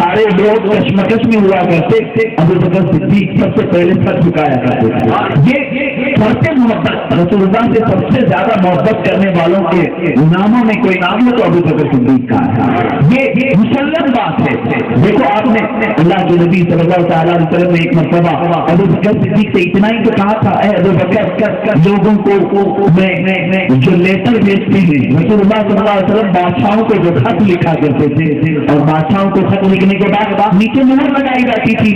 سارے لوگ کشمکش میں ہوا کرتے، ابو بکر صدیق سب سے پہلے سر جھکایا کرتے تھے۔ یہ فرق محبت، رسول اللہ سے سب سے زیادہ محبت کرنے والوں کے ناموں میں کوئی نام ہو تو ابو بکر صدیق کا ہے۔ یہ مسلم بات ہے۔ دیکھو آپ نے اللہ کے نبی صلی اللہ تعالیٰ علیہ وسلم نے ایک مرتبہ ابو بکر صدیق سے اتنا ہی تو کہا تھا، اے ابو بکر لوگوں کو میں جو لیٹر بھیجتے ہیں، رسول اللہ صلی اللہ علیہ وسلم بادشاہوں کو جو خط لکھا کرتے تھے اور بادشاہوں کو خط لکھنے کے بعد نیچے مہر لگائی جاتی تھی،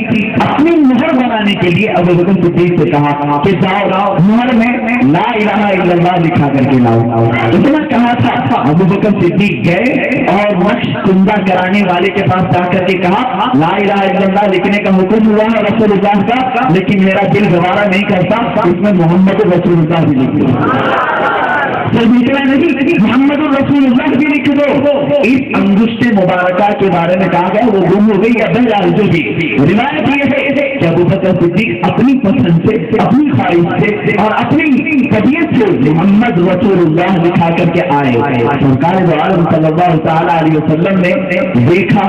اپنی مہر بنانے کے لیے ابو بکر صدیق سے کہا کہ جاؤ مہر میں لا الہ الا اللہ لکھا کر کے لاؤ۔ اتنا کہا تھا، ابو بکر صدیق گئے اور نقش کندہ کرانے والے کے پاس جا کر کے کہا لا الہ الا اللہ لکھنے کا حکم ہوا ہے رسول اللہ کا، لیکن میرا دل گوارا نہیں کرتا اس میں محمد رسول اللہ بھی لکھ دو۔ صرف اتنا نہیں، محمد الرسول اللہ بھی لکھ دو۔ اس انگشت مبارکہ کے بارے میں کہا گیا وہ گم ہو گئی یا بہل آرزو کی۔ روایت یہ ہے کہ ابو بکر صدیق اپنی پسند سے، اپنی خواہش سے اور اپنی طبیعت سے محمد رسول اللہ لکھا کر کے آئے۔ سرکار دو عالم صلی اللہ تعالیٰ علیہ وسلم نے دیکھا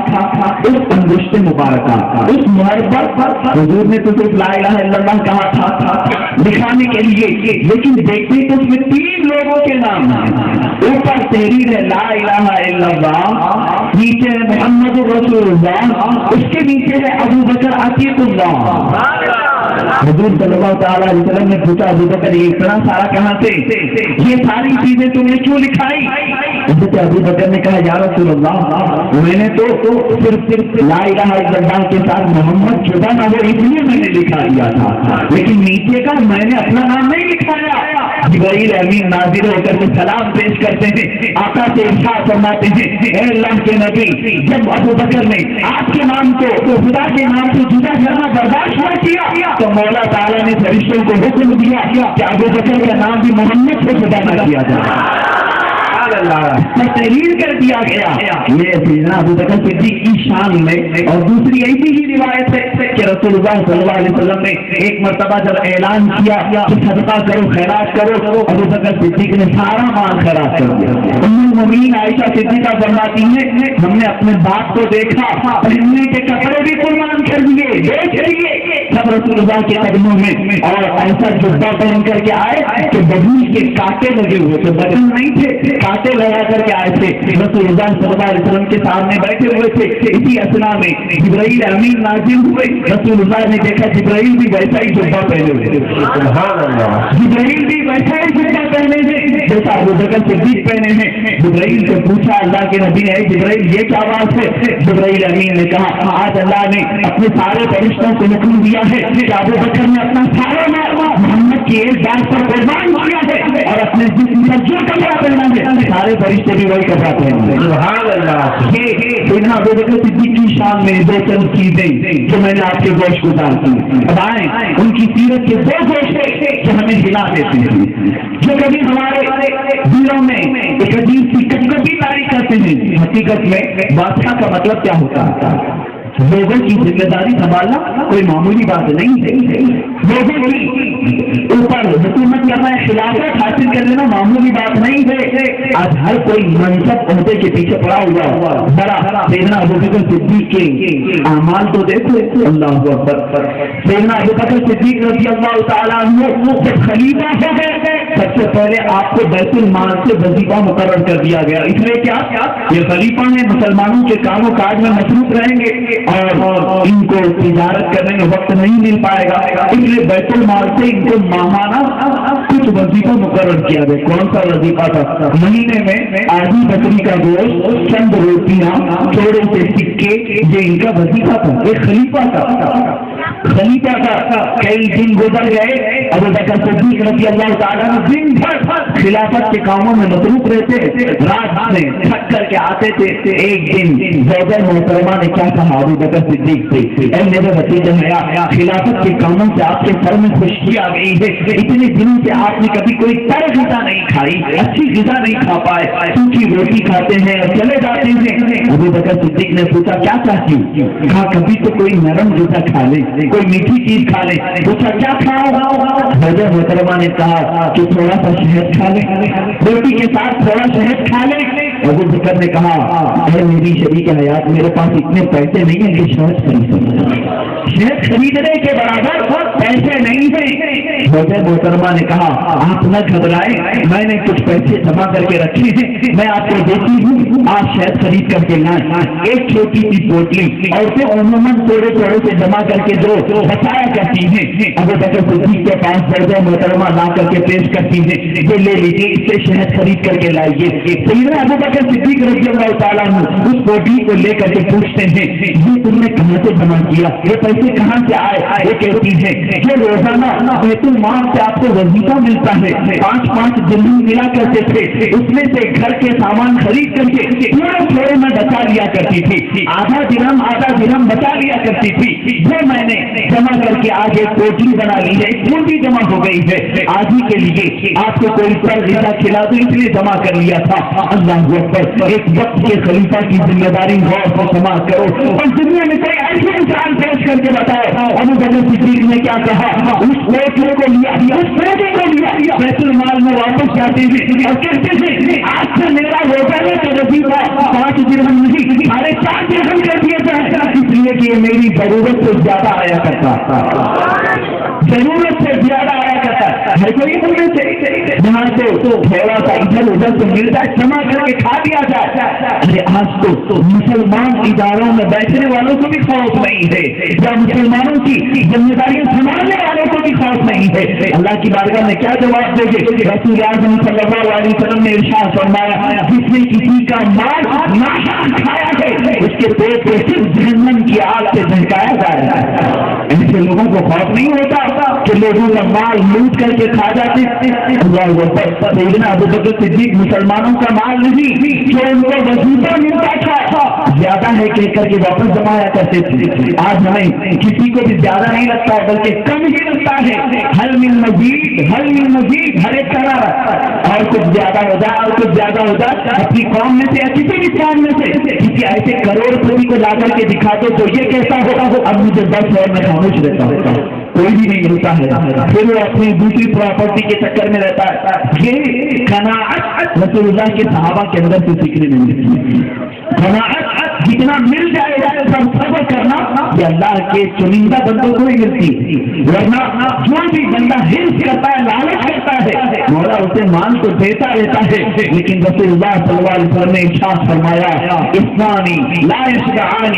اس انگشت مبارکہ، اس مہر پر حضور نے تو صرف لا الہ الا اللہ کہا تھا لکھانے کے لیے، لیکن دیکھتے تو اس میں 3 لوگوں کے نام ہیں۔ اوپر تحریر ہے لا الہ الا اللہ، نیچے ہے محمد رسول اللہ، اس کے نیچے ہے ابو بکر عتیق اللہ۔ حضور صلی اللہ تعالیٰ علیہ وسلم نے پوچھا ابو بکر یہ اتنا سارا کہاں سے، یہ ساری چیزیں تم نے کیوں لکھائی؟ حضرت ابو بکر نے کہا یا رسول اللہ میں نے تو صرف لا الہ الا اللہ کے ساتھ محمد جدا نہ ہو اس لیے میں نے لکھا دیا تھا، لیکن نیچے کا میں نے اپنا نام نہیں لکھایا۔ جبرائیل امین نازل ہو کر کے سلام پیش کرتے ہیں، آقا سے ارشاد فرماتے ہیں اے اللہ کے نبی جب ابو بکر نے آپ کے نام کو خدا کے نام سے جدا کرنا برداشت نہ کیا تو مولا تعالیٰ نے فرشتوں کو حکم دیا کہ ابو بکر کا نام بھی محمد سے جدا نہ کیا جائے، تحریر کر دیا گیا۔ یہ سیدنا ابو بکر صدیق کی شان میں۔ اور دوسری ایسی ہی روایت ہے کہ رسول اللہ صلی اللہ علیہ وسلم نے ایک مرتبہ جب اعلان کیا کہ صدقہ کرو خیرات کرو، ابو بکر صدیق نے سارا مال خیرات کر دیا۔ ام المؤمنین عائشہ صدیقہ فرماتی ہیں ہم نے اپنے باپ کو دیکھا پہننے کے کپڑے بھی قربان کر دیے، بیچ دیے سب رسول اللہ کے قدموں میں، اور ایسا جبہ پہن کر کے آئے کہ بدن کے کانٹے لگے ہوئے تھے، بدن نہیں تھے، کانٹے لگا کر کے آئے تھے۔ رسول اللہ صلی اللہ علیہ وسلم کے سامنے بیٹھے ہوئے تھے، اسی اثنا میں جبرائیل امین نازل ہوئے، رسول اللہ نے دیکھا جبرائیل بھی ویسا ہی جبہ پہنے ہوئے، سبحان اللہ، جبرائیل بھی ویسا ہی جبہ پہنے ہیں جیسا ابو بکر صدیق پہنے ہیں۔ جبرائیل سے پوچھا اللہ کے نبی نے جبرائیل یہ کیا بات ہے؟ جبرائیل امین نے کہا آج اللہ نے اپنے سارے فرشتوں کو حکم دیا ہے کہ ابو بکر نے اپنا سارا مال محمد کی ایک بات پر قربان کیا ہے اور اپنے جسم پر جو کپڑا پہنا ہے سارے فرشتے بھی وہی کپڑا پہنتے ہیں، سبحان اللہ۔ یہ سیدنا ابو بکر صدیق کی شان میں دو چند چیزیں جو میں نے آپ کے گوشت گزار کی، اب آئیں ان کی سیرت کے دو گوشت جو ہمیں ہلا دیتے ہیں، جو کبھی ہمارے دلوں میں ایک عجیب سی کپکپی تاری کرتے ہیں۔ حقیقت میں بادشاہ کا مطلب کیا ہوتا ہے؟ لوگوں کی ذمہ داری سنبھالنا کوئی معمولی بات نہیں ہے، لوگوں کی اوپر حکومت کرنا، خلافت حاصل کر لینا معمولی بات نہیں ہے۔ آج ہر کوئی منصب عہدے کے پیچھے پڑا ہوا بڑا۔ سیدنا ابو بکر صدیق کے اعمال تو دیکھو، اللہ اکبر۔ سیدنا ابو بکر صدیق رضی اللہ تعالیٰ عنہ جب خلیفہ ہو گئے سب سے پہلے آپ کو بیت المال سے وظیفہ مقرر کر دیا گیا، اس لیے کیا یہ خلیفہ ہیں، مسلمانوں کے کام و کاج میں مصروف رہیں گے اور ان کو تجارت کرنے میں وقت نہیں مل پائے گا، اس لیے بیت المال سے ان کو ماہانہ کچھ وظیفہ مقرر کیا گیا۔ کون سا وظیفہ تھا؟ مہینے میں آدھی بکری کا گوشت، چند روٹیاں، تھوڑے سے سکے، یہ ان کا وظیفہ تھا۔ ایک خلیفہ کا کئی دن گزر گئے، ابو بکر صدیق رضی اللہ تعالیٰ دن بھر خلافت کے کاموں میں مصروف رہتے، رات میں تھک کر کے آتے تھے۔ ایک دن زوجہ محترمہ نے کیا کہا ابو بکر صدیق سے، اے میرے بھتیجے حیا، خلافت کے کاموں سے آپ کے سر میں خشکی آ گئی ہے، اتنے دنوں سے آپ نے کبھی کوئی تر غذا نہیں کھائی، اچھی غذا نہیں کھا پائے، سوکھی روٹی کھاتے ہیں اور چلے جاتے ہیں۔ ابو بکر صدیق نے پوچھا کیا چاہتی ہوں؟ کہا کبھی تو کوئی نرم غذا کھا لے، کوئی میٹھی چیز کھا لے۔ پوچھا کیا کھاؤ؟ زوجہ محترمہ نے کہا کہ تھوڑا سا شہد کھا لے، روٹی کے ساتھ تھوڑا شہد کھا لے۔ ابو بکر نے کہا اے میری شریک حیات میرے پاس اتنے پیسے نہیں ہیں کہ شہد خرید سکوں، شہد خریدنے کے برابر پیسے نہیں ہیں۔ حضرت محترمہ نے کہا آپ نہ گھبرائیں، میں نے کچھ پیسے جمع کر کے رکھے ہیں، میں آپ کو دیتی ہوں، آپ شہد خرید کر کے لائیں۔ ایک چھوٹی سی پوٹلی اور پھر عموماً تھوڑے تھوڑے سے جمع کر کے جو بچایا کرتی ہیں، ابو بکر صدیق کے پاس درجہ محترمہ لا کر کے پیش کرتی ہیں، یہ لے لیجیے، اس سے شہد خرید کر کے لائیے۔ سیدنا ابو بکر صدیق رضی اللہ تعالیٰ عنہ اس پوٹلی کو لے کر کے پوچھتے ہیں یہ تم نے کہاں سے جمع کیا، یہ پیسے کہاں سے آئے؟ وہ کہتی ہے یہ روزانہ بیت المال سے آپ کو وظیفہ ملتا ہے، 5 درہم ملا کرتے تھے، اس میں سے گھر کے سامان خرید کر کے تھوڑے میں بچا لیا کرتی تھی، آدھا درہم بچا لیا کرتی تھی، وہ میں نے جمع کر کے آج ایک پوٹلی بنا لی ہے، ایک پوٹلی جمع ہو گئی ہے، آج ہی کے لیے آپ کو کوئی پر غذا کھلا دو اس لیے جمع کر لیا تھا۔ اللہ اکبر، ایک وقت کے خلیفہ کی ذمہ داری غور سے سما کرو اور دنیا میں کوئی ایسے انسان پیش کر کے بتاؤ ابو بکر صدیق نے کیا کہا، اس پوٹلی کو لیا، اس پوٹلی کو لیا، بیت المال میں واپس جاتے ہیں اور کہتے ہیں آج سے میرا روزانہ کا وظیفہ 5 درہم نہیں 4.5 درہم کر دیا جائے، اس لیے کہ یہ میری ضرورت سے زیادہ آیا کرتا تھا، ضرورت سے زیادہ آیا کرتا ہے کوئی بولنے سے جہاں تو تھوڑا سا ادھر ادھر سے ملتا ہے جمع کر کے کھا دیا جائے۔ ارے آج تو مسلمان اداروں میں بیٹھنے والوں کو بھی خوف نہیں ہے، یا مسلمانوں کی ذمہ داریاں سنبھالنے والوں کو بھی خوف نہیں ہے۔ اللہ کی بارگاہ میں کیا جواب دے گے؟ رسول اعظم صلی اللہ علیہ وسلم نے ارشاد فرمایا جس نے کسی کا مال ناحق کھایا ہے اس کے پیٹ کو صرف جہنم کی آگ سے دہکایا جائے گا۔ ایسے لوگوں کو خوف نہیں ہوتا کہ لوگوں کا مال لوٹ کر کے کھا جاتے۔ اللہ اکبر، سیدنا ابو بکر صدیق مسلمانوں کا مال نہیں جو ان کو وظیفہ ملتا تھا زیادہ ہے کہہ کر کے واپس جمایا کرتے تھے۔ آج ہمیں کسی کو بھی زیادہ نہیں لگتا بلکہ کم ہی لگتا ہے، حل من مزید، ہر ایک طرح اور کچھ زیادہ ہو جائے اور کچھ زیادہ ہو جائے، اپنی قوم میں سے یا کسی بھی قوم میں سے کسی ایسے کروڑ پتی کو لا کر کے دکھا دو تو یہ کیسا ہوگا، اب مجھے 10 ہے میں خاموش رہتا ہوں، کوئی بھی نہیں ملتا ہے، پھر وہ اپنی دوسری پراپرٹی کے چکر میں رہتا ہے۔ یہ قناعت رسول اللہ کے صحابہ کے اندر سے سیکھنے میں ملتی ہے، قناعت جتنا مل جائے گا سب صبر کرنا یہ اللہ کے چنندہ بندوں کو ہی ملتی، ورنہ جو بھی بندہ حرص کرتا ہے لالچ کرتا ہے مولا اسے مال تو دیتا رہتا ہے، لیکن رسول اللہ صلی اللہ علیہ وسلم نے ارشاد فرمایا اثنان لا یشبعان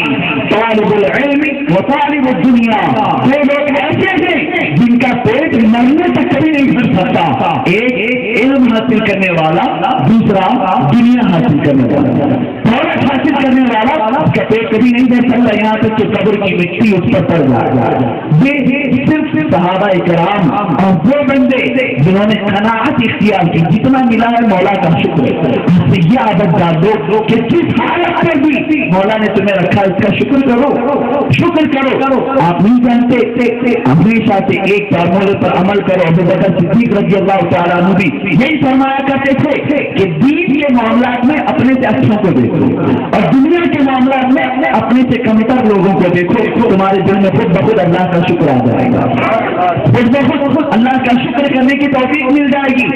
طالب العلم و طالب الدنیا، دو لوگ ایسے ہیں جن کا پیٹ مرنے تک کبھی نہیں بھر سکتا، ایک علم حاصل کرنے والا، دوسرا دنیا حاصل کرنے والا، دولت حاصل کرنے والا اس کا پیٹ کبھی نہیں دے سکتا یہاں تک کہ قبر کی مٹی اس پر پڑ جائے۔ یہ صرف صحابہ کرام اور وہ بندے جنہوں نے قناعت اختیار کی جتنا ملا ہے مولا کا شکر ہے، یہ عادت ڈال دو کہ جس حالت میں بھی مولا نے تمہیں رکھا اس کا شکر کرو، شکر کرو۔ آپ نہیں جانتے ہمیشہ سے ایک فارمولے پر عمل کرو۔ ابو بکر صدیق رضی اللہ تعالیٰ عنہ بھی یہی فرمایا کرتے تھے کہ دین کے معاملات میں اپنے سے اچھا کو دیکھو اور دنیا کے معاملات میں اپنے سے کمتر لوگوں کو دیکھو، تمہارے دل میں خود بخود اللہ کا شکر آ جائے گا، خود بخود اللہ کا شکر کرنے کی توفیق مل جائے گی۔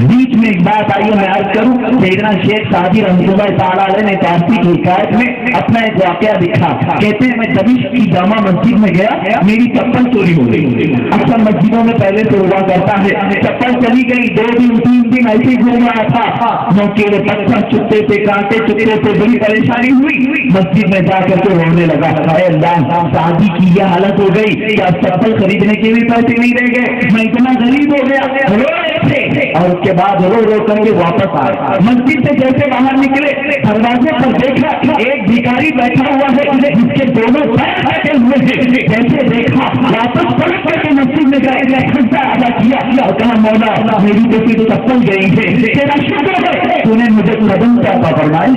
بیچ میں ایک بات آئی میں عرض کروں، سیدنا شیخ سعدی رحمۃ اللہ تعالیٰ علیہ نے فارسی کی حکایت میں اپنا ایک واقعہ لکھا، کہتے ہیں میں دمشق کی جامع مسجد میں گیا، میری چپل چوری ہو گئی۔ اکثر مسجدوں میں پہلے سے ہوا کرتا ہے چپل چلی گئی، 2 دن 3 دن ایسے ہی گھوم رہا تھا، نوکیلے پتھر چکتے تھے، کانٹے چکتے تھے، بڑی پریشانی ہوئی، مسجد میں جا کر کے رونے لگا، اے اللہ شادی کی یہ حالت ہو گئی کہ اب چپل خریدنے کے بھی پیسے نہیں رہ گئے، میں اتنا غریب ہو گیا، رو رہے تھے اور اس کے بعد رو رو کر کے واپس آئے۔ مسجد سے جیسے باہر نکلے دروازے پر دیکھا ایک بھکاری بیٹھا ہوا ہے جس کے دونوں پیر بیٹھے ہوئے ہیں، جیسے دیکھا واپس پلٹ کر کے مسجد میں گئے، خدا ادا کیا اور کہا مولا میری بیٹی تو چپل گئی ہے، تیرا شکر ہے تو نے مجھے قدم عطا فرمائے،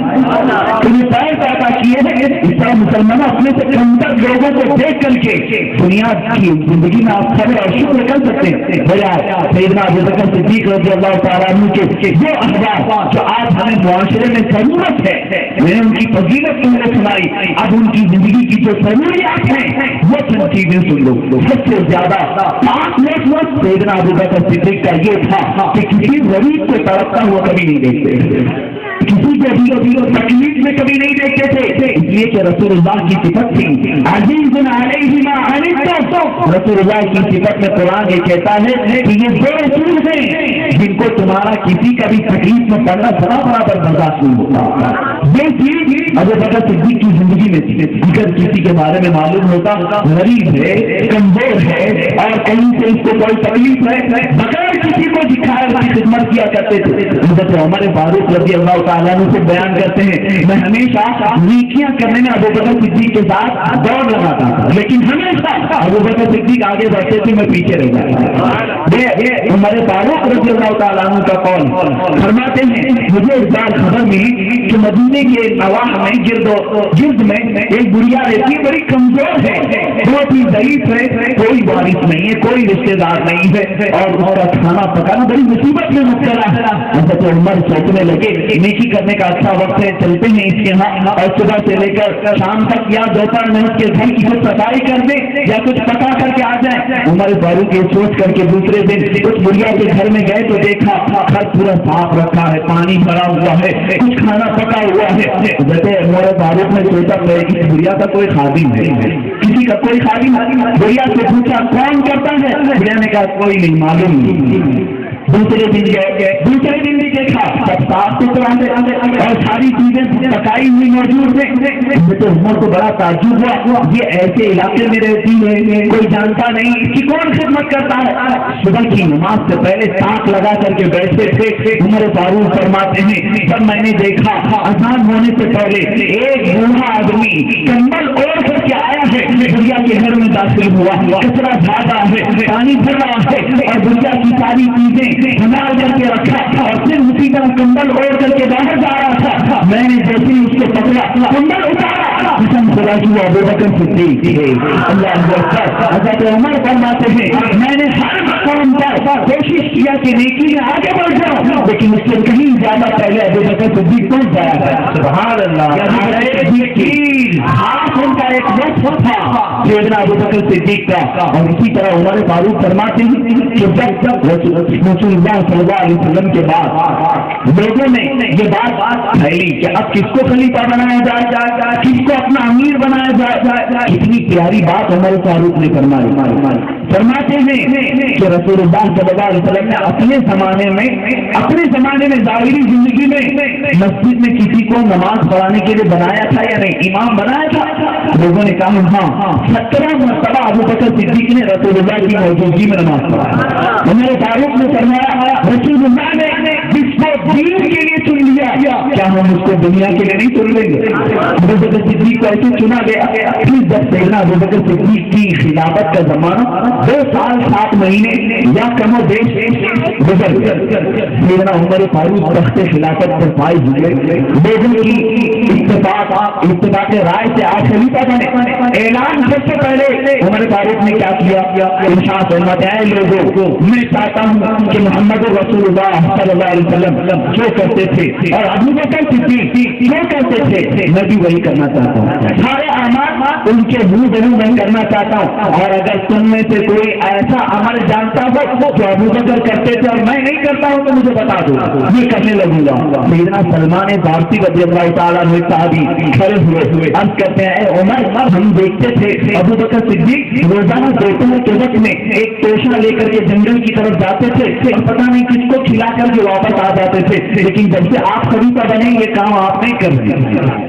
تو نے پیر عطا کیے ہیں۔ اس طرح مسلمان اپنے سے کمتر لوگوں کو دیکھ کر کے دنیا کی زندگی میں آپ صبر اور شکر کر سکتے ہیں، بجائے سیدنا ابو بکر صدیق رضی اللہ تعالیٰ عنہ کے جو اخبار جو آج ہمیں معاشرے میں ضرورت ہے، میں نے ان کی فضیلت تمہیں سنائی، اب ان کی زندگی کی جو ضروریات ہیں وہ چند چیزیں سن لو۔ سب سے زیادہ 5 لوگ سیدنا ابو بکر صدیق کا یہ تھا کہ کسی غریب کو تڑپتا ہوا کبھی نہیں دیکھتے، کسی کو بھی تکلیف میں کبھی نہیں دیکھتے تھے، اس لیے کہ رسول اللہ کی صفت تھی عزیز علیہ ما عنتم۔ رسول اللہ کی صفت میں قرآن یہ کہتا ہے کہ یہ وہ رسول ہیں جن کو تمہارا کسی کا بھی تکلیف میں پڑنا بڑا برابر برداشت نہیں ہوتا۔ یہ چیز ابو بکر صدیق کی زندگی میں تھی۔ اگر کسی کے بارے میں معلوم ہوتا غریب ہے، کمزور ہے اور کہیں سے اس کو کوئی تکلیف ہے، بغیر کسی کو دکھائے اس کی خدمت کیا کرتے تھے۔ حضرت عمر فاروق رضی اللہ تعالیٰ عنہ سے بیان کرتے ہیں میں ہمیشہ نیکیاں کرنے میں ابو بکر صدیق کے ساتھ دوڑ لگاتا تھا، لیکن ہمیشہ ابو بکر صدیق آگے بڑھتے تھے، میں پیچھے رہ جاتا تھا۔ یہ عمر فاروق رضی اللہ تعالیٰ عنہ کا قول فرماتے ہیں مجھے اس بار خبر ملی کہ مدینے کے نواح میں گرد میں ایک بڑھیا رہتی ہے، بڑی کمزور ہے، بہت ہی ضعیف ہے، کوئی وارث نہیں ہے، کوئی رشتے دار نہیں ہے اور اس کا کھانا پکانا بڑی مصیبت میں مبتلا ہے۔ حضرت عمر سوچنے لگے نیکی کرنے کا اچھا وقت ہے، چلتے ہیں اس کے یہاں اور صبح سے لے کر شام تک یا دوپہر میں اس کے گھر کی کچھ صفائی کر دیں یا کچھ پکا کر کے آ جائیں۔ عمر فاروق یہ سوچ کر کے دوسرے دن اس بڑھیا کے گھر میں گئے تو دیکھا گھر پورا صاف رکھا ہے، پانی بھرا ہوا ہے، کچھ کھانا پکا ہوا ہے۔ جیسے عمر فاروق نے سوچا اس بڑھیا کا کوئی خادم ہے، کسی کا کوئی خادم۔ بڑھیا سے پوچھا کون کرتا ہے؟ بڑھیا نے کہا کوئی نہیں، معلوم نہیں۔ دوسرے دن گئے، دوسرے دن بھی دیکھا سب صاف ستھرا اور ساری چیزیں پکائی ہوئی موجود ہے۔ تو عمر کو بڑا تعجب ہوا، یہ ایسے علاقے میں رہتی ہے، کوئی جانتا نہیں، اس کی کون خدمت کرتا ہے؟ صبح کی نماز سے پہلے تاک لگا کر کے بیٹھتے تھے۔ عمر فاروق فرماتے ہیں جب میں نے دیکھا اذان ہونے سے پہلے ایک بوڑھا آدمی کمبل اوڑھ کر کے آیا ہے، بڑھیا کے گھر میں داخل ہوا، کچرا زیادہ ہے، پانی بھر رہا ہے اور بڑھیا کی ساری چیزیں سنبھال کر کے رکھا اور پھر اسی طرح کمبل اوڑھ کر کے باہر جا رہا تھا۔ میں نے جیسے ہی اس کو پکڑا کمبل اتارا، قسم خدا کی ابو بکر صدیق ہے۔ اللہ اکبر۔ حضرت عمر فرماتے ہیں میں نے ہر مقام پر کوشش کیا کہ نیکی میں آگے بڑھ جاؤں، لیکن اس سے کہیں زیادہ پہلے ابو بکر صدیق پہنچ گیا ہے۔ سبحان اللہ۔ ہاتھ ان کا ایک وقت تھا سیدنا ابو بکر صدیق کا، اور اسی طرح عمر فاروق فرماتے ہیں کہ جب رسول اللہ صلی اللہ علیہ وسلم کے بعد لوگوں نے یہ بات پھیلی کہ اب کس کو خلیفہ بنایا جائے، کس کو اپنا امیر بنایا جائے، کتنی پیاری بات عمر فاروق نے فرمائی۔ فرماتے ہیں کہ رسول اللہ صلی اللہ علیہ وسلم نے اپنے زمانے میں ظاہری زندگی میں مسجد میں کسی کو نماز پڑھانے کے لیے بنایا تھا یا نہیں، امام بنایا تھا؟ لوگوں نے کہا ہاں 17 مرتبہ ابو بکر صدیق نے رسول اللہ کی موجودگی میں نماز پڑھایا۔ عمر فاروق نے فرمایا رسول اللہ نے جس کو دین کے لیے چن لیا کیا ہم اس کو دنیا کے لیے نہیں چن لیں گے؟ ابو بکر صدیق کو ایسے چنا گیا۔ پھر جب سیدنا ابو بکر صدیق کی خلافت کا زمانہ 2 سال 7 مہینے یا کم و بیش گزر گیا، سیدنا عمر فاروق تخت خلافت پر فائز ہوئے، لوگوں کی اتفاق رائے سے آج خلیفہ بنے۔ اعلان سب سے پہلے عمر فاروق نے کیا کیا؟ ارشاد فرماتے ہیں لوگوں میں چاہتا ہوں کہ محمد رسول اللہ صلی اللہ علیہ وسلم جو کرتے تھے اور ابو بکر صدیق جو کرتے تھے میں بھی وہی کرنا چاہتا ہوں، سارے اعمال ان کے منہ بہو میں کرنا چاہتا ہوں، اور اگر تم میں سے کوئی ایسا عمل جانتا ہو جو ابو بکر کرتے تھے اور میں نہیں کرتا ہوں تو مجھے بتا دو، میں کرنے لگوں گا۔ سیدنا سلمان فارسی رضی اللہ تعالیٰ عنہ صحابی کھڑے ہوئے عرض کرتے ہیں اے عمر ہم دیکھتے تھے ابو بکر صدیق روزانہ دوپہر کے وقت میں ایک توشہ لے کر کے جنگل کی طرف جاتے تھے اور پتہ نہیں کس کو کھلا کر کے واپس آ جاتے تھے، لیکن جب سے آپ خلیفہ بنے یہ کام آپ نہیں کر دیا۔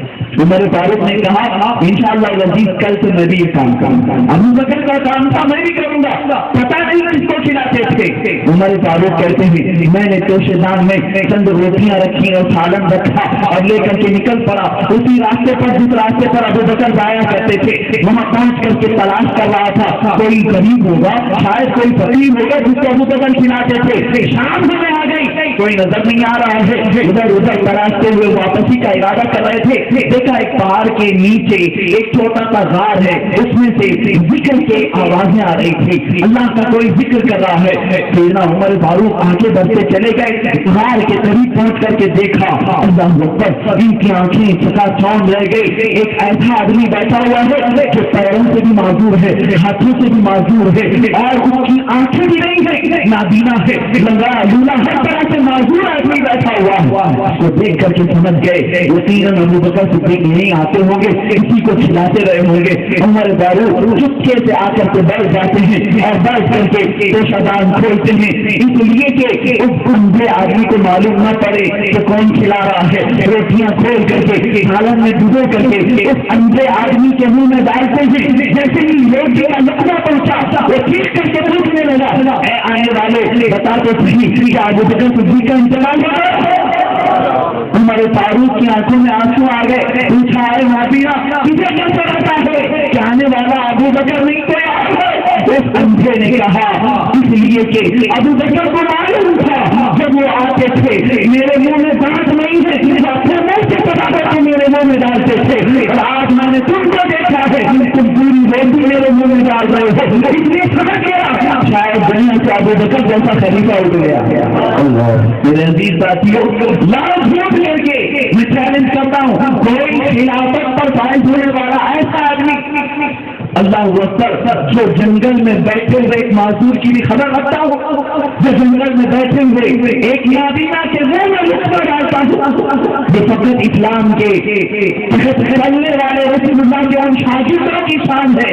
عمر فاروق نے کہا انشاءاللہ العزیز کل سے میں بھی یہ کام کروں گا، ابو بکر کا کام تھا میں بھی کروں گا، پتہ نہیں کس کو کھلاتے تھے۔ عمر فاروق کہتے ہیں میں نے توشے دان میں چند روٹیاں رکھی اور سالن رکھا اور لے کر کے نکل پڑا، اسی راستے پر جس راستے پر ابو بکر جایا کرتے تھے وہاں پہنچ کر کے تلاش کر رہا تھا کوئی غریب ہوگا، شاید کوئی فقیر ہوگا جس کو ابو بکر کھلاتے تھے۔ شام میں آ گئی، کوئی نظر نہیں آ رہا ہے، ادھر ادھر تلاشتے ہوئے واپسی کا ارادہ کر رہے تھے، دیکھا ایک پہاڑ کے نیچے ایک چھوٹا سا غار ہے، اس میں سے ذکر کی آوازیں آ رہی تھی، اللہ کا کوئی کوئی ذکر کر رہا ہے. سیدنا عمر فاروق آگے بڑھتے چلے گئے, غار کے قریب پہنچ کر کے دیکھا, اللہ اکبر, ان کی آنکھیں چکا چوند رہ گئی. ایک ایسا آدمی بیٹھا ہوا ہے جو پیروں سے بھی معذور ہے, ہاتھوں سے بھی معذور ہے, اور اس کی آنکھیں بھی نہیں ہے, نابینا ہے, لنگڑا لولا, ہر طرح سے معذور آدمی بیٹھا ہوا. اس کو دیکھ کر کے سمجھ گئے یقیناً ابو بکر صدیق یہیں آتے ہوں گے, کسی کو کھلاتے رہے ہوں گے. عمر فاروق چپکے سے آ کر کے بیٹھ جاتے ہیں اور بیٹھ کر کے پیشادان کھولتے ہیں, اس لیے کہ اس اندھے آدمی کو معلوم نہ پڑے کہ کون کھلا رہا ہے. روٹیاں کھول کر کے سالن میں ڈبو کر کے اس اندھے آدمی کے منہ میں ڈالتے ہیں. جیسے ہی روٹی کا لقمہ پہنچا وہ چیخ کر کے پوچھنے لگا, اے آنے والے بتا تو صحیح کہ ابو بکر صدیق کا انتظام ہے. عمر فاروق کی آنکھوں میں آنسو آ گئے. پوچھا ہے نابینا تجھے کیسے پتا ہے کہ آنے والا ابو بکر نہیں کوئی ہے؟ اس اندھے نے کہا اس لیے کہ ابو بکر کو معلوم تھا جب وہ آتے تھے میرے منہ میں دانت نہیں ہے, اپنے منہ سے پتا کر کے میرے منہ میں ڈالتے تھے, اور آج میں نے تم کو دیکھا ہے تم پوری روٹی میرے منہ میں ڈال رہے ہو, اس لیے سمجھ گیا شاید دنیا سے ابو بکر جیسا خلیفہ اٹھ گیا. میرے عزیز ساتھیوں, لاکھ جھوٹ کر کے میں چیلنج کرتا ہوں, کوئی خلافت پر فائز ہونے والا ایسا آدمی اللہ اکبر جو جنگل میں بیٹھے ہوئے ایک معذور کی بھی خبر رکھتا ہوں, جو جنگل میں بیٹھے ہوئے ایک نابینا کے منہ میں لقمہ ڈالتا ہوں, جو فقط اسلام کے چلنے والے رسول اللہ کے ان شاگردوں کی شان ہے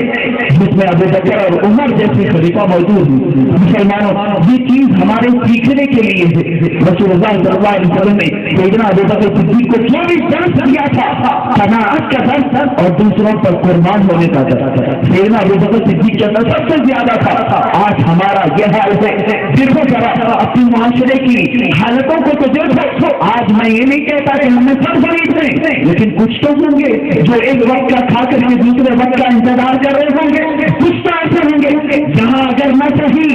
جس میں ابو بکر اور عمر جیسے خلیفہ موجود ہیں. مسلمانوں, یہ چیز ہمارے سیکھنے کے لیے ہے. رسول اللہ صلی اللہ علیہ وسلم نے سیدنا ابو بکر صدیق کو 24 درس دیا تھا, قناعت کا درس اور دوسروں پر قربان ہونے کا درس. سیدنا ابو بکر صدیق کا درس سب سے زیادہ تھا. آج ہمارا یہ حال ہے, دیکھو ذرا اپنے معاشرے کی حالتوں کو تو دیکھو. آج میں یہ نہیں کہتا کہ ہم نے سب غریب ہیں, لیکن کچھ تو ہوں گے جو ایک وقت کا کھا کر کے دوسرے وقت کا انتظار کر رہے ہوں گے. کچھ تو ایسے ہوں گے جہاں اگر میں صحیح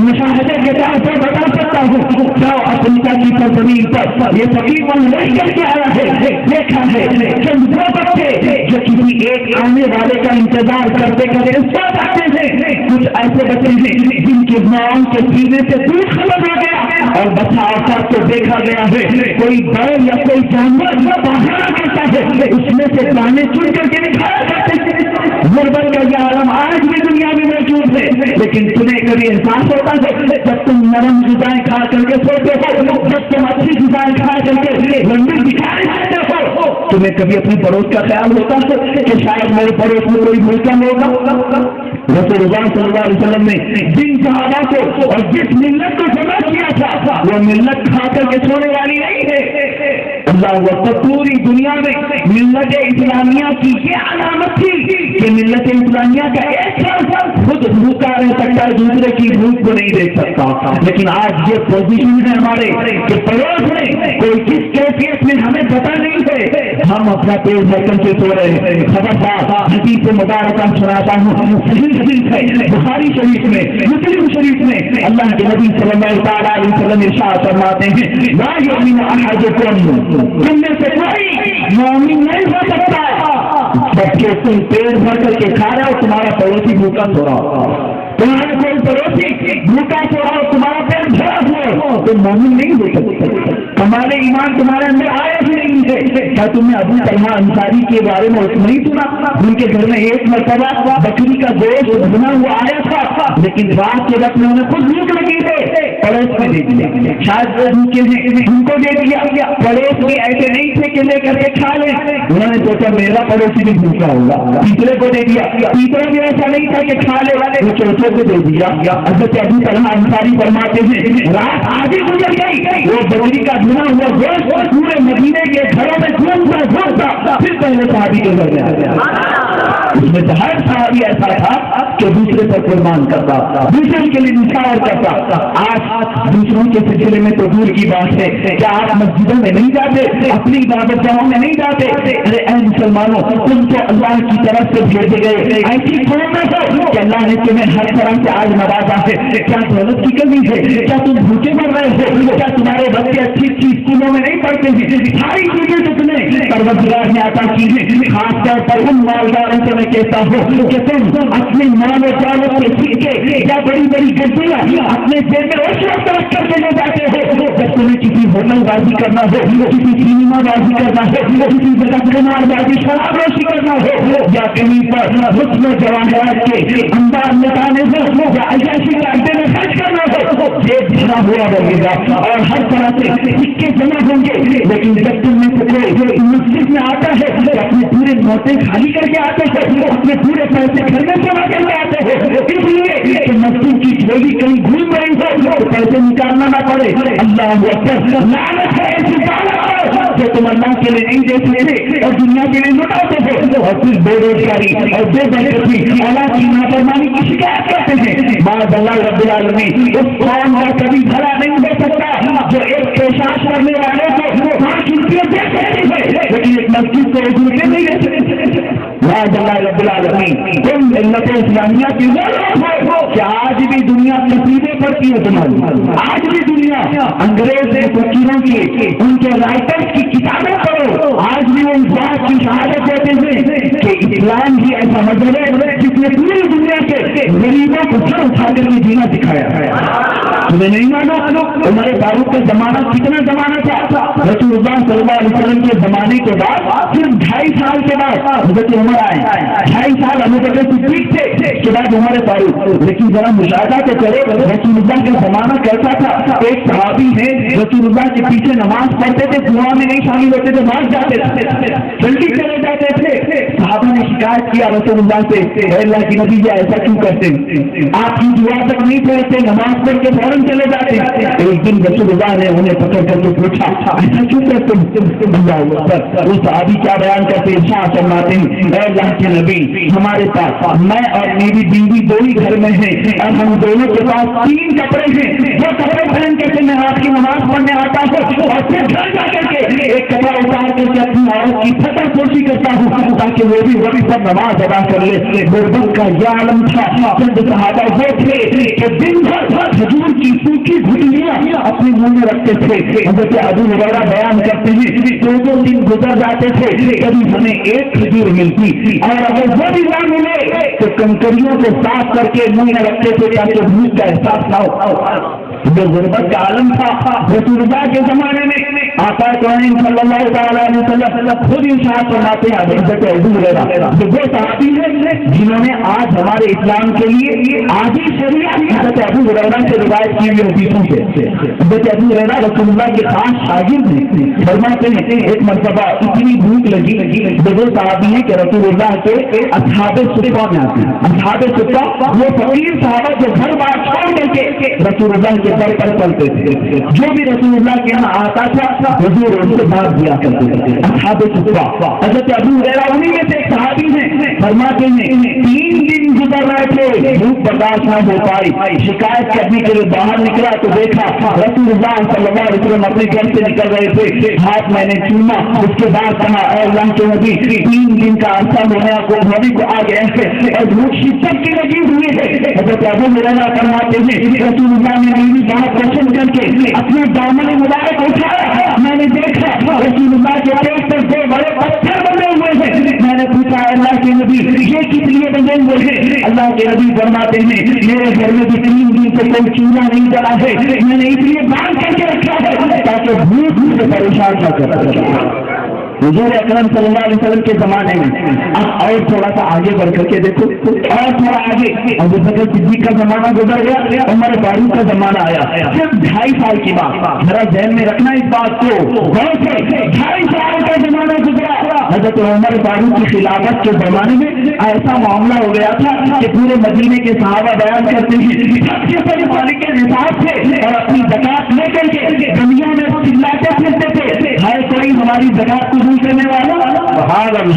مشاہدے کے طور پر بتا سکتا ہوں, جاؤ افریقہ کی سرزمین پر یہ فقیر من لے کر کے آیا ہے, دیکھا ہے چند دو بچے جو کسی ایک آنے والے کا انتظار کرتے کرتے اس وقت آتے ہیں. کچھ ایسے بچے ہیں جن کی ماؤں کے سینے سے دودھ ختم ہو گیا اور بچہ آکر تو دیکھا گیا ہے کوئی بیل یا کوئی جانور باہر کرتا ہے, اس میں سے دانے چن کر کے نکالا جاتے ہیں. غربت کا یہ عالم آج بھی دنیا میں موجود ہے, لیکن تمہیں کبھی احساس ہوتا ہے جب تم نرم غذائیں کھا کر کے سوتے ہو, جب تم اچھی غذائیں کھا کر کے لمبی دکھائی دیتے ہو, تمہیں کبھی اپنے پڑوس کا خیال ہوتا ہے کہ شاید میرے پڑوس میں کوئی مسلم ہوگا؟ رسول اللہ صلی اللہ علیہ وسلم نے جن صحابہ کو اور جس ملت کو جمع کیا تھا وہ ملت کھا کر کے چھوڑنے والی نہیں ہے. اللہ اکبر, پوری دنیا میں ملت اسلامیہ کی یہ علامت تھی کہ ملت اسلامیہ کا ایک فرد خود بھوکا رہ سکتا ہے, دوسرے کی بھوک کو نہیں دیکھ سکتا. لیکن آج یہ پوزیشن ہے ہمارے کہ پڑوس میں کوئی کس کیفیت میں ہمیں پتہ نہیں ہے, ہم اپنا پیٹ بھر کر کے سو رہے ہیں. خبردار, حدیث مبارکہ سناتا ہوں, صحیح حدیث ہے بخاری شریف میں, مسلم شریف میں. اللہ کے نبی صلی اللہ علیہ وسلم ارشاد فرماتے ہیں, لا یؤمن احدکم, تم میں سے کوئی مومن نہیں ہو سکتا جبکہ تم پیٹ بھر کر کے کھا رہے ہو, تمہارا پڑوسی بھوکا سو رہا ہو, تمہارا کوئی پڑوسی بھوکا سو رہا ہو, تمہارا پیٹ بھرا ہوا, تم مومن نہیں ہو سکتے. ہمارے ایمان تمہارے اندر آیا ہی نہیں ہے. کیا تم نے ابو طلحہ انصاری کے بارے میں نہیں سنا؟ ان کے گھر میں ایک مرتبہ بکری کا گوشت بنا ہوا آیا تھا, لیکن رات کے وقت میں انہیں خود بھوک لگی ہے, پڑوس میں دے دیا. شاید وہ بھوکے ہیں ان کو دے دیا, پڑوس میں ایسے نہیں تھے کہ لے کر کے کھا لیں. انہوں نے سوچا میرا پڑوسی بھی بھوکا ہوگا, تیسرے کو دے دیا. تیسرا بھی ایسا نہیں تھا کہ کھا لے والے, وہ چوتھے کو دے دیا. حضرت ابو طلحہ انصاری فرماتے ہیں رات آدھی گزر گئی, وہ بکری کا بنا ہوا گوشت پورے مدینے کے گھروں میں گھومتا پھر پہلے صحابی کے گھر میں آ گیا. اس میں سے ہر صحابی ایسا تھا کہ دوسرے پر قربان کرتا, دوسرے کے لیے نثار کرتا. آج دوسروں کے سلسلے میں تو دور کی بات ہے, کیا آپ مسجدوں میں نہیں جاتے, اپنی عبادت گاہوں میں نہیں جاتے؟ ارے اے مسلمانوں تم تو اللہ کی طرف سے بھیجے گئے ایسی قوم میں ہو کہ اللہ نے تمہیں ہر طرح سے آج نوازا ہے. کیا دولت کی کمی ہے؟ کیا تم بھوکے مر رہے ہو؟ کیا تمہارے بچے اچھی اچھی اسکولوں میں نہیں پڑھتے ہیں؟ ساری چیزیں تو تمہیں پروردگار نے عطا کی ہیں. خاص طور پر ان مالداروں سے میں کہتا ہوں کہ تم اپنے مال و دولت کے سکے یا بڑی بڑی گڈیاں اپنے جیب میں اس وقت رکھ کر کے لے جاتے ہو جب تمہیں کسی ہوٹل بازی کرنا ہو, کسی سینما بازی کرنا ہو, کسی جگہ قمار بازی شراب نوشی کرنا ہو, یا کہیں پر حسن و جواہرات کے انداز لگانے ہو, یا عیاشی کے اڈے میں خرچ کرنا ہو, جیب بھرا ہوا رہے گا اور ہر طرح سے سکے جمع ہوں گے. لیکن جب تم میں سے کوئی مسجد میں آتا ہے تو اپنے پورے نوٹیں خالی کر کے آتے ہیں, اپنے پورے پیسے گھر میں جمع کر کے آتے ہیں, اس لیے کہ مسجد کی جھولی کہیں گھوم رہی ہو تو پیسے نکالنا نہ پڑے. اللہ اکبر, لعنت ہے ایسی ذات جو تم اللہ کے لیے نہیں دیتے تھے اور دنیا کے لیے لٹاتے تھے, اور پھر بے روزگاری اور بے برکتی اللہ کی نافرمانی کی شکایت کرتے ہیں. معاذ اللہ رب العالمین اس قوم کا کبھی بھلا نہیں ہو سکتا جو ایک پیشاب کرنے والے کو 5 روپیے دے سکتی ہے لیکن ایک مسجد کو 1 روپیے نہیں دے سکتے. معاذ اللہ رب العالمین تم ملت اسلامیہ کی ہو کہ آج بھی دنیا قصیدے پڑھتی ہے تمہاری, آج بھی دنیا انگریز فقیروں کی ان کے رائٹرز کی کتابیں پڑھو, آج بھی وہ اس بات کی شہادت دیتے ہیں کہ اسلام ہی ایسا مذہب ہے جس نے پوری دنیا کے غریبوں کو سر اٹھا کر کے جینا دکھایا ہے. تمہیں نہیں مانا عمر فاروق کا زمانہ کتنا زمانہ تھا؟ رسول اللہ صلی اللہ علیہ وسلم کے زمانے کے بعد صرف 2.5 سال کے بعد حضرت عمر آئے, 2.5 سال ابو بکر صدیق تھے, اس کے بعد عمر فاروق. لیکن ذرا مشاہدہ تو کرے رسول اللہ کا زمانہ کیسا تھا. ایک صحابی ہے رسول اللہ کے پیچھے نماز پڑھتے تھے, دعا میں نہیں شامل ہوتے تھے, بھاگ جاتے تھے, جلدی چلے جاتے تھے. صحابہ نے شکایت کیا رسول اللہ سے, اے اللہ کی نبی ایسا کیوں کرتے ہیں, آپ کی دعا تک نہیں پڑھتے, نماز پڑھ کے فوراً چلے جاتے. ایک دن رسول اللہ نے انہیں پکڑ کر کے پوچھا ایسا کیوں کرتے ہیں؟ وہ صحابی کیا بیان کرتے ہیں, شاہ فرماتے ہیں اے اللہ کے نبی ہمارے پاس میں اور میری بیوی 2 ہی گھر میں ہیں اور ہم دونوں کے پاس 3 کپڑے ہیں. وہ کپڑے پہن کے میں آپ کی نماز پڑھنے آتا ہوں اور پھر گھر جا کر کے ایک کپڑا اتار کر کے اپنی عورت کی پھٹا پوشی کرتا ہوں تاکہ وہ بھی وقت پر نماز ادا کر لے. غربت کا یہ عالم تھا. چند صحابہ وہ تھے کہ دن بھر کھجور کی سوکھی گھٹلیاں اپنے منہ میں رکھتے تھے. حضرت ابو ہریرہ بیان کرتے ہیں 2 دن گزر جاتے تھے کبھی ہمیں ایک کھجور ملتی اور اگر وہ بھی نہ ملے تو کنکریوں کو صاف کر کے منہ میں رکھتے تھے تاکہ بھوک کا احساس نہ ہو. جو غربت کا عالم تھا رسول اللہ کے زمانے میں آقا کریم صلی اللہ تعالیٰ علیہ وسلم خود ارشاد فرماتے ہیں حضرت ابو ہریرہ جو وہ صحابی ہیں جنہوں نے آج ہمارے اسلام کے لیے آدھی شریعت حضرت ابو ہریرہ سے روایت کی ہوئی حدیثوں سے. حضرت ابو ہریرہ رسول اللہ کے خاص شاگرد ہیں. فرماتے ہیں ایک مرتبہ اتنی بھوک لگی وہ صحابی ہیں کہ رسول اللہ کے اصحاب صفہ میں آتے ہیں. اصحاب صفہ وہ فقیر صحابہ جو گھر بار چھوڑ کر کے رسول اللہ کے در پر چلتے تھے. جو بھی رسول اللہ کے یہاں آتا تھا حضور ان سے بات دیا کرتے تھے. اصحاب صفہ حضرت ابو ہریرہ انہی میں سے ایک صحابی ہیں. فرماتے ہیں 3 دن گزر رہے تھے, بھوک برداشت نہ ہو پائی, شکایت کرنے کے لیے باہر نکلا تو دیکھا رسول اللہ صلی اللہ علیہ وسلم اپنے گھر سے نکل رہے تھے. ہاتھ میں نے چوما, اس کے بعد کہا اے اللہ کے نبی 3 دن کا عرصہ ہونے کو آ گیا ہے اور بھوک شدت کی لگی ہوئی ہے. حضرت ابو ہریرہ فرماتے ہیں رسول اللہ نے میری بات پسند کر کے اپنے دامن مبارک اٹھایا. میں نے دیکھا رسول اللہ کے پیٹ پر 2 بڑے پتھر بندے ہوئے ہیں. میں نے پوچھا اللہ کے نبی یہ کس لیے بندے ہوئے ہیں؟ اللہ کے نبی فرماتے ہیں میرے گھر میں بھی 3 دن سے کوئی چولہا نہیں جلا ہے, میں نے اس لیے باندھ کر کے رکھا ہے تاکہ بھوک سے پریشان نہ کر. حضور اکرم صلی اللہ علیہ وسلم کے زمانے میں اب اور تھوڑا سا آگے بڑھ کر کے دیکھو, اور تھوڑا آگے ابو بکر صدیق کا زمانہ گزر گیا, عمر فاروق کا زمانہ آیا. صرف 2.5 سال کی بات, ذرا ذہن میں رکھنا اس بات کو. 2.5 سال کا زمانہ گزرا. حضرت عمر فاروق کی خلافت کے زمانے میں ایسا معاملہ ہو گیا تھا کہ پورے مدینے کے صحابہ بیان کرتے ہیں سب کے سب مالک کے نصاب تھے اور اپنی زکات لے کر کے دنیا میں چلاتے پھرتے تھے. ہے کوئی ہماری زکات قبول کرنے والا؟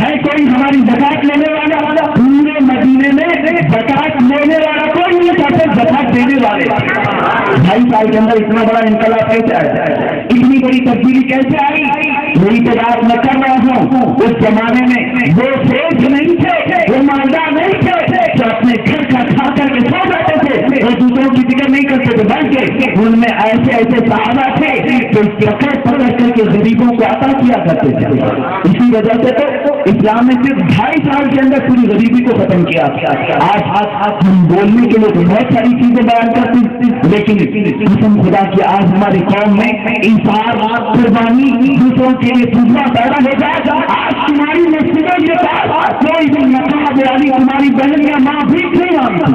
ہے کوئی ہماری زکات لینے والا؟ پورے مدینے میں زکات لینے والا کوئی نہیں تھا, صرف زکات دینے والے. 2.5 سال کے اندر اتنا بڑا انقلاب کیسے آیا, اتنی بڑی تبدیلی کیسے آئی؟ یہی تو بات میں کر رہا ہوں. اس زمانے میں وہ سیٹ نہیں تھے, وہ مالدار نہیں تھے جو اپنے گھر کا کھا کر کے سو جاتے تھے, وہ دوسروں کی فکر نہیں کرتے تھے, بلکہ ان میں ایسے صحابہ تھے جو پکڑ کر کے غریبوں کو عطا کیا کرتے تھے. اسی وجہ سے تو اسلام نے صرف 2.5 سال کے اندر پوری غریبی کو ختم کیا. آج ہم بولنے کے لیے بہت ساری چیزیں بیان کرتے ہیں, لیکن قسم خدا کی آج ہماری قوم میں انصاف, قربانی, دوسروں کے لیے سوچنا پیدا ہو جائے. آج تمہاری مسجدوں کے پاس کوئی بھی نقاب والی ہماری بہن یا ماں بھی نہیں آتی.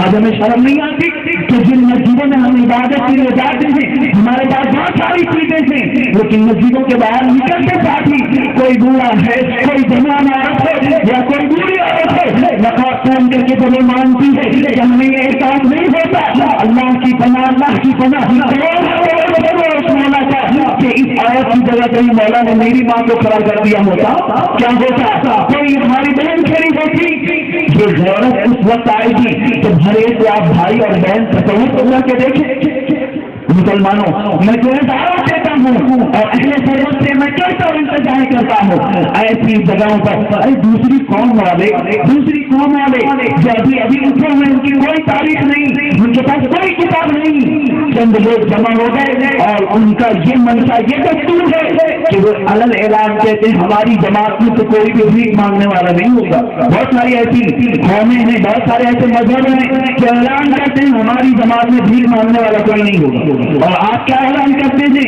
آج ہمیں شرم نہیں آتی کہ جن مسجدوں میں ہم عبادت کے لیے جاتے ہیں ہمارے پاس بہت ساری چیزیں ہیں, لیکن مسجدوں کے باہر نکلتے ساتھ ہی کوئی بوڑھا ہے, کوئی جوان عورت ہے یا کوئی بوڑھی عورت ہے, نقاب پہن کر کے تو وہ مانتی ہے کہ ہمیں یہ احساس نہیں ہوتا. اللہ کی پناہ, اللہ کی پناہ مولا کا کہ اس آیت کی جگہ کہیں مولا نے میری ماں کو کھڑا کر دیا ہوتا, کیا ہوتا؟ کوئی ہماری بہن کھڑی ہوتی. یہ غیرت اس وقت آئے گی جب ہر ایک کو آپ بھائی اور بہن تصور کر کے دیکھیں. مسلمانوں, میں تمہیں دعوت دیتا ہوں اور اہل سربت سے میں کہتا ہوں, انتظار کرتا ہوں ایسی جگہوں پر دوسری قوم والے جو ابھی اٹھے ہوئے, ان کی کوئی تاریخ نہیں, ان کے پاس کوئی کتاب نہیں, چند لوگ جمع ہو گئے اور ان کا یہ منشا, یہ دستور ہے کہ وہ علل اعلان کہتے ہیں ہماری جماعت میں تو کوئی بھی بھیک مانگنے والا نہیں ہوگا. بہت ساری ایسی قومیں ہیں, بہت سارے ایسے مذہب ہیں جو اعلان کرتے ہیں ہماری جماعت میں بھیک مانگنے والا کوئی نہیں ہوگا. اور آپ کیا اعلان کرتے ہیں؟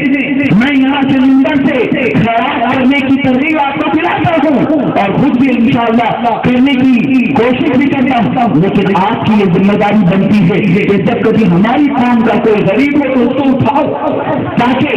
میں یہاں سے ممبر سے خیرات کرنے کی ترغیب آپ کو دلاتا ہوں اور خود بھی انشاءاللہ کرنے کی کوشش بھی کرتا ہوں, لیکن آپ کی یہ ذمہ داری بنتی ہے کہ جب کبھی ہماری قوم کا کوئی غریب ہو تو اس کو اٹھاؤ, تاکہ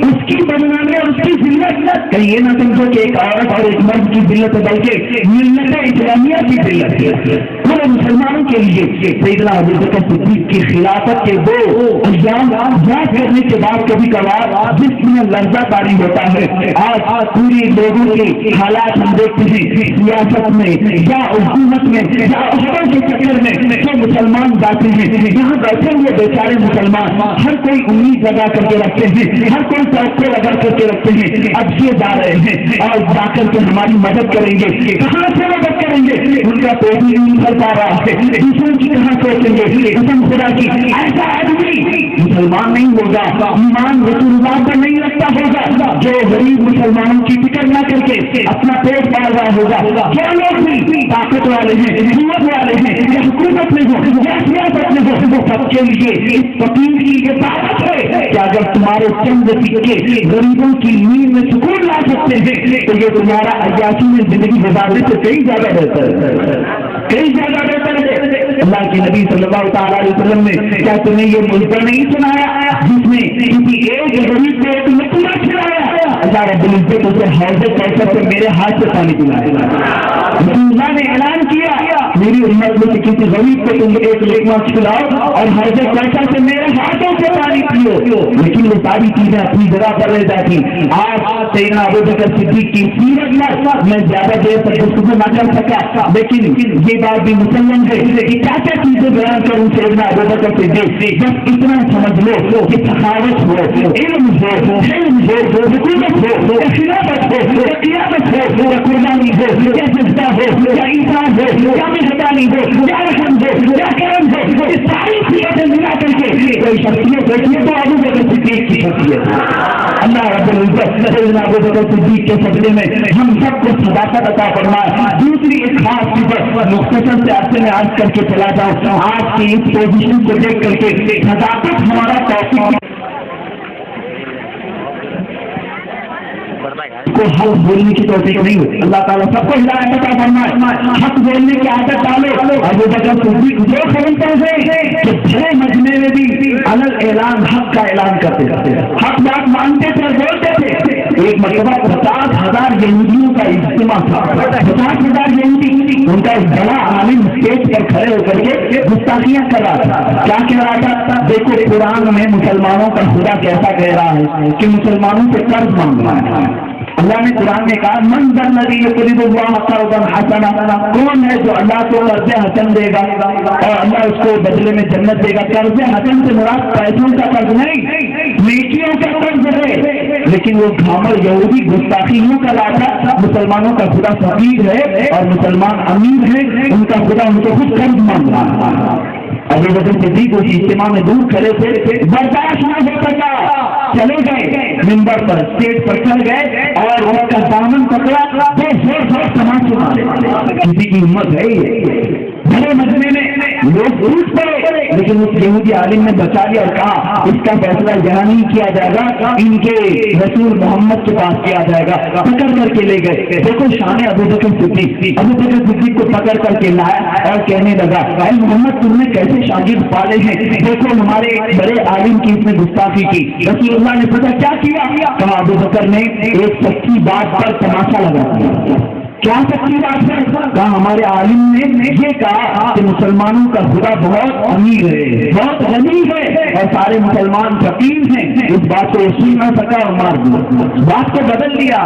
اس کی بدنامی اور اس کی ذلت کہیں یہ نہ سمجھو کہ ایک عورت اور ایک مرد کی ذلت ہے, بلکہ ملت اسلامیہ کی ذلت ہے. پورے مسلمانوں کے لیے سیدنا ابو بکر صدیق کی خلافت کے 2 ایام یاد کرنے کے بعد کبھی کبھار جس میں لرزہ طاری ہوتا ہے. آج پوری لوگوں کے حالات ہم دیکھتے ہیں, سیاست میں یا حکومت میں یا عہدوں کے چکر میں جو مسلمان جاتے ہیں, یہاں بیٹھے ہوئے بیچارے مسلمان ہر کوئی امید لگا کر کے رکھتے ہیں, ہر کوئی توقع لگا کر کے رکھتے ہیں اب یہ جا رہے ہیں اور جا کر کے ہماری مدد کریں گے. کہاں سے مدد کریں گے؟ ان کا پیٹ نہیں کر پا رہا ہے, دوسروں کی کہاں سوچیں گے؟ قسم خدا کی ایسا آدمی مسلمان نہیں ہوگا, ایمان رسول اللہ پر نہیں رکھتا ہوگا جو غریب مسلمانوں کی فکر نہ کر کے اپنا پیٹ پال رہا ہوگا. جو لوگ بھی طاقت والے ہیں, ہمت والے ہیں, یا حکومت میں ہو یا سیاست میں ہو, وہ سب کے لیے اس فقیر کی یہ دعوت ہے کہ اگر تمہارے چند سکے غریبوں کی نیند میں سکون لا سکتے ہیں تو یہ تمہارا عیاشی میں زندگی گزارنے سے کئی زیادہ بہتر ہے, کئی زیادہ بہتر ہے. اللہ کے نبی صلی اللہ تعالی علیہ وسلم نے کیا تمہیں یہ ملک نہیں سنایا جس میں کسی ایک غریب کو ایک لقمہ کھلایا؟ اللہ رب العزت اسے حوض کوثر سے میرے ہاتھ سے پانی پلایا. اللہ نے اعلان کیا میری امت میں کسی غریب کو تم ایک لقمہ کھلاؤ اور حوض کوثر سے میرے ہاتھوں سے پانی پیو. لیکن یہ ساری چیزیں اپنی جگہ پر رہ جاتی. آج سیدنا ابو بکر صدیق کی سیرت میں زیادہ دیر تک گفتگو نہ کر سکا, لیکن یہ بات بھی مسلم ہے کہ کیا کیا چیزیں بیان کروں سیدنا ابو بکر صدیق. بس اتنا سمجھ لو کہ سخاوت ہو, علم ہو, حلم ہو, حکومت ہو, خلافت ہو, قیادت ہو, قربانی ہو, یا جذبہ ہو, یا انسان ہو, یا مہربانی ہو, یا رحم ہو, یا کرم ہو, یہ ساری چیزیں ملا کر کے کوئی شخصیت ہوتی ہے تو ابو بکر صدیق کی شخصیت. اللہ رب العزت سیدنا ابو بکر صدیق کے صدقے میں ہم سب کو صداقت عطا فرمائے. دوسری ایک خاص صفت مختصر سے عرصے میں عرض کر کے چلا جاؤں, آج کی اس پوزیشن کو دیکھ کر کے صداقت ہمارا توفیق کو حق بولنے کی توفیق نہیں ہوتی. اللہ تعالیٰ سب کو ہدایت عطا فرمائے, حق بولنے کی عادت ڈالو. ابو بکر صدیق جو خلیفہ تھے کہ بڑے مجمع میں بھی علل اعلان حق کا اعلان کرتے تھے, حق بات مانتے تھے, بولتے تھے. ایک مرتبہ 50,000 یہودیوں کا اجتماع تھا. 50,000 یہودی, ان کا ایک بڑا عالم اسٹیج پر کھڑے ہو کر کے گستاخیاں کر رہا تھا. کیا کہہ رہا تھا؟ دیکھو قرآن میں مسلمانوں کا خدا کیسا کہہ رہا ہے کہ مسلمانوں سے قرض مانگنا ہے. اللہ نے قرآن میں کہا من ذا الذی یقرض اللہ قرضا حسنا, کون ہے جو اللہ کو قرض حسن دے گا اور اللہ اس کو بدلے میں جنت دے گا. قرض حسن سے مراد پیسوں کا قرض نہیں, نیکیوں کا قرض ہے. لیکن وہ گھامر یہودی گستاخی یوں کر رہا تھا مسلمانوں کا خدا فقیر ہے اور مسلمان امیر ہے، ان کا خدا ان کو خود قرض مانگ رہا ہے۔ ابو بکر صدیق اس اجتماع میں دور کھڑے تھے، برداشت نہ ہو سکا، چلے گئے منبر پر، اسٹیج پر چڑھ گئے اور اس کا دامن پکڑا تو زور زور تماشے مارے۔ کسی کی ہمت ہے یہ؟ بڑے مجمع میں لوگ ٹوٹ پڑے، لیکن اس یہودی عالم نے بچا لیا اور کہا اس کا فیصلہ یہاں نہیں کیا جائے گا، ان کے رسول محمد کے پاس کیا جائے گا۔ پکڑ کر کے لے گئے۔ دیکھو شان ابو بکر صدیق، ابو بکر صدیق کو پکڑ کر کے لایا اور کہنے لگا اے محمد تم نے کیسے شاگرد پالے ہیں، دیکھو ہمارے بڑے عالم کی اس نے گستاخی کی۔ رسول اللہ نے پوچھا کیا کیا؟ کہا ابو بکر نے ایک سچی بات پر تماشا لگا دیا۔ کیا سچی بات ہے؟ کہا ہمارے عالم نے یہ کہا کہ مسلمانوں کا خدا بہت امیر ہے، بہت غنی ہے اور سارے مسلمان فقیر ہیں۔ اس بات کو سن نہ سکا اور مار دیا، بات کو بدل دیا،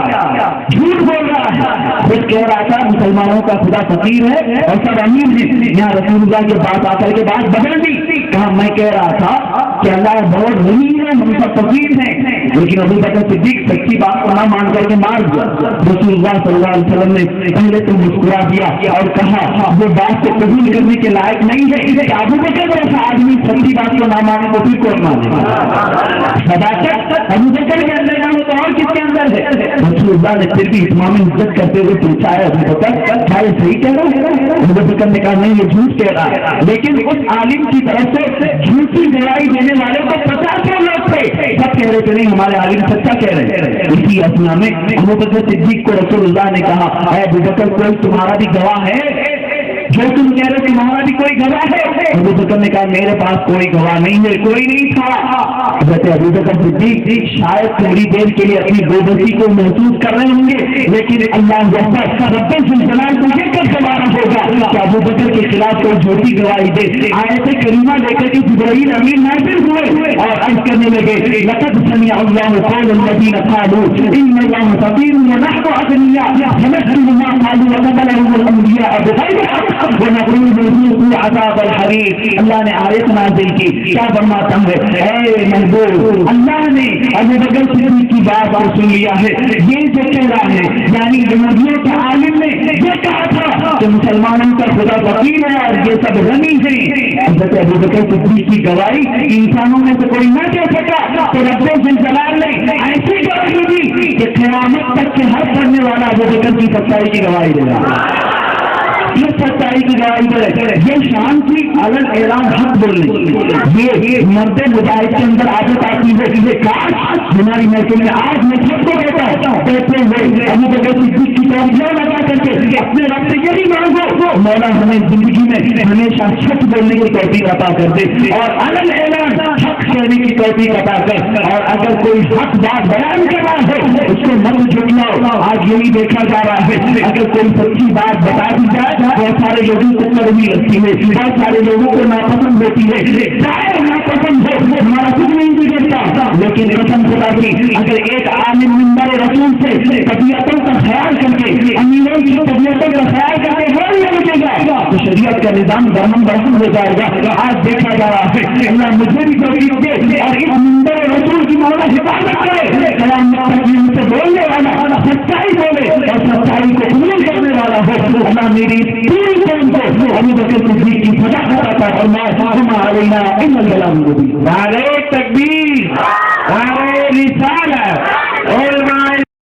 جھوٹ بول رہا ہے۔ خود کہہ رہا تھا مسلمانوں کا خدا فقیر ہے اور سب امیر ہیں، یہاں رسول اللہ کے بات آ کر کے بات بدل دی۔ کہا میں کہہ رہا تھا کہ اللہ بہت غنی ہے، ہم سب فقیر ہیں، لیکن ابو بکر صدیق سچی بات کو نہ مان کر کے مار دیا۔ رسول اللہ صلی اللہ علیہ وسلم نے پہلے تو مسکرا دیا اور کہا وہ بات کو قبول کرنے کے لائق نہیں ہے کہ ابو بکر جیسا آدمی سچی بات کو نہ مانے تو پھر کون مانے گا؟ صداقت ابو بکر کے اندر نہ ہو تو اور کس کے اندر ہے؟ رسول اللہ نے پھر بھی اتمام عزت کرتے ہوئے پوچھا ہے ابو بکر کیا یہ صحیح کہہ رہا ہے؟ ابو بکر نے کہا نہیں یہ جھوٹ کہہ رہا ہے، لیکن اس عالم کی طرف سے جھوٹی گواہی دینے والے کو 50 لوگ تھے، سب کہہ رہے تھے نہیں ہمارے عالم سچا کہہ رہے ہیں۔ اسی اثنا میں ابو بکر صدیق کو رسول اللہ نے کہا اے ابو بکر کوئی تمہارا بھی گواہ ہے؟ جو تم کہہ رہے تمہارا بھی کوئی گواہ ہے؟ ابو بکر نے کہا میرے پاس کوئی گواہ نہیں ہے، کوئی نہیں تھا۔ حضرت ابو بکر صدیق شاید تھوڑی دیر کے لیے اپنی بے بسی کو محسوس کر رہے ہوں گے، لیکن اللہ رب الجلال کو یہ کر سوارا ہوگا کہ ابو بکر کے خلاف کوئی جھوٹی گواہی دے۔ آیت کریمہ لے کر کے جبرائیل امین نازل ہوئے اور عرض کرنے لگے لقد سمع اللہ قول الذین قالوا ان اللہ فقیر ونحن اغنیاء فنكتب ما قالوا وقتلهم الانبیاء بغیر حق ونقول ذوقوا عذاب الحریق۔ اللہ نے آیت نازل کی، کیا فرماتا ہے اے محبوب اللہ نے ابو بکر صدیق کی بات کو سن لیا ہے، یہ جو کہہ رہا ہے یعنی یہودیوں کے عالم نے یہ کہا تھا کہ مسلمانوں کا خدا فقیر ہے اور یہ سب غنی ہیں۔ حضرت ابو بکر صدیق کی گواہی انسانوں میں سے کوئی نہ دے سکا تو رب الجلال نے ایسی گواہی دی کہ قیامت تک کے ہر پڑھنے والا ابو بکر کی سچائی کی گواہی دے رہا ہے، یہ سچائی کی گواہی دے۔ یہ شان تھی علن اعلان حق بولنے، یہ مرد مجاہد کے اندر عادت آتی ہے کہ یہ کاش ہماری محفل میں آج میں سب کو کہتا ہوں کہتے ہوئے ابو بکر صدیق کی توجہ لگا کر کے اپنے رب سے یہی مانگو مولا ہمیں زندگی میں ہمیشہ سچ بولنے کی توفیق عطا کر دے اور علن اعلان حق کہنے کی توفیق عطا کر، اور اگر کوئی حق بات بیان کر رہا ہے اس کو مت جھٹلاؤ۔ آج یہی دیکھا جا رہا ہے اگر کوئی سچی بات بتا دی جائے بہت سارے لوگوں کو کڑوی لگتی ہے، بہت سارے لوگوں کو ناپسند ہوتی ہے، چاہے ناپسند ہو ہمارا کچھ نہیں بگڑتا، لیکن قسم خدا کی اگر ایک عالم منبر رسول سے طبیعتوں کا خیال کر کے امیروں کی طبیعتوں کا خیال کر کے بولنے لگے گا تو شریعت کا نظام برہم برہم ہو جائے گا۔ آج دیکھا جا رہا ہے اللہ مجھے بھی توفیق دے اور اس منبر رسول کی مولا حفاظت کرے، قیامت تک ان سے بولنے والا سچائی بولے اور سچائی کو قبول کرنے والا ہو۔ اللہ میری پوری قوم کو ابو بکر صدیق کی صداقت عطا فرمائے۔ ہم علینا ان البلاغ المبین۔ نعرہ تکبیر، نعرہ رسالت۔